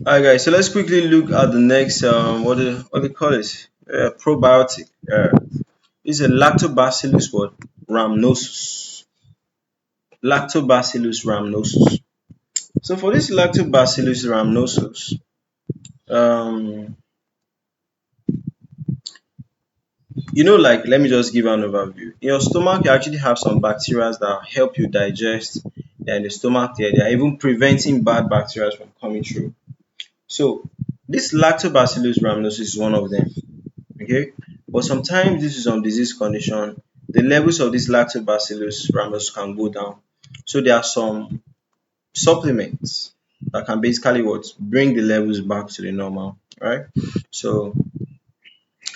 Alright, guys. So let's quickly look at the next what they call it probiotic. It's a Lactobacillus what rhamnosus. Lactobacillus rhamnosus. So for this Lactobacillus rhamnosus, um, like let me just give an overview. In your stomach, you actually have some bacteria that help you digest. They're in the stomach there. They are even preventing bad bacteria from coming through. So this Lactobacillus rhamnosus is one of them. Okay, but sometimes due to some disease condition, the levels of this Lactobacillus rhamnosus can go down. So there are some supplements that can basically what bring the levels back to the normal, right? So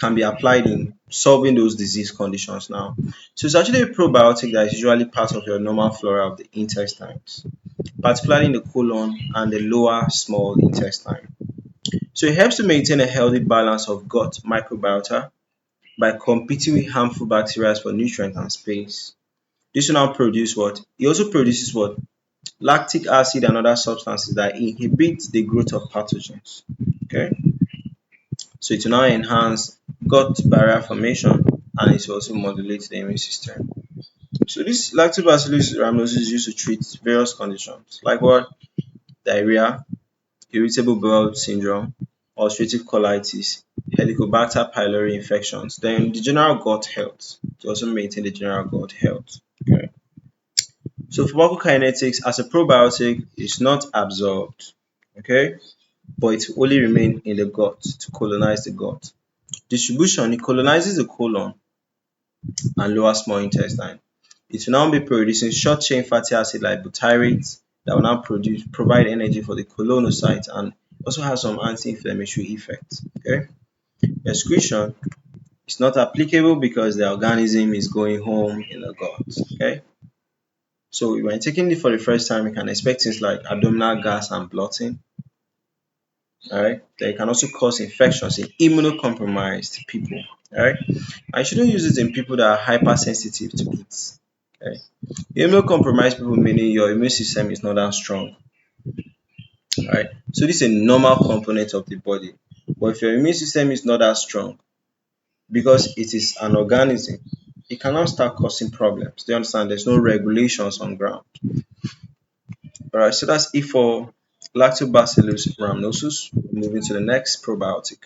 can be applied in solving those disease conditions now. So it's actually a probiotic that is usually part of your normal flora of the intestines, particularly in the colon and the lower small intestine. So it helps to maintain a healthy balance of gut microbiota by competing with harmful bacteria for nutrient and space. This will now produce what? It also produces what? Lactic acid and other substances that inhibit the growth of pathogens. Okay, so it will now enhance gut barrier formation and it will also modulate the immune system. So this Lactobacillus rhamnosus is used to treat various conditions like what? Diarrhea, irritable bowel syndrome, ulcerative colitis, Helicobacter pylori infections, then the general gut health to also maintain the general gut health. Okay. So pharmacokinetics as a probiotic is not absorbed, okay, but it will only remain in the gut to colonize the gut. Distribution, it colonizes the colon and lower small intestine. It will now be producing short chain fatty acid like butyrate that will now provide energy for the colonocyte and also has some anti-inflammatory effects. Okay. Excretion is not applicable because the organism is going home in the gut. Okay. So when taking it for the first time, you can expect things like abdominal gas and bloating. Alright. They can also cause infections in immunocompromised people. Alright. I shouldn't use it in people that are hypersensitive to it. Okay. Immunocompromised people meaning your immune system is not that strong. Alright. So this is a normal component of the body. But if your immune system is not that strong, because it is an organism, it cannot start causing problems. Do you understand? There's no regulations on ground. Alright, so that's it for Lactobacillus rhamnosus. Moving to the next probiotic.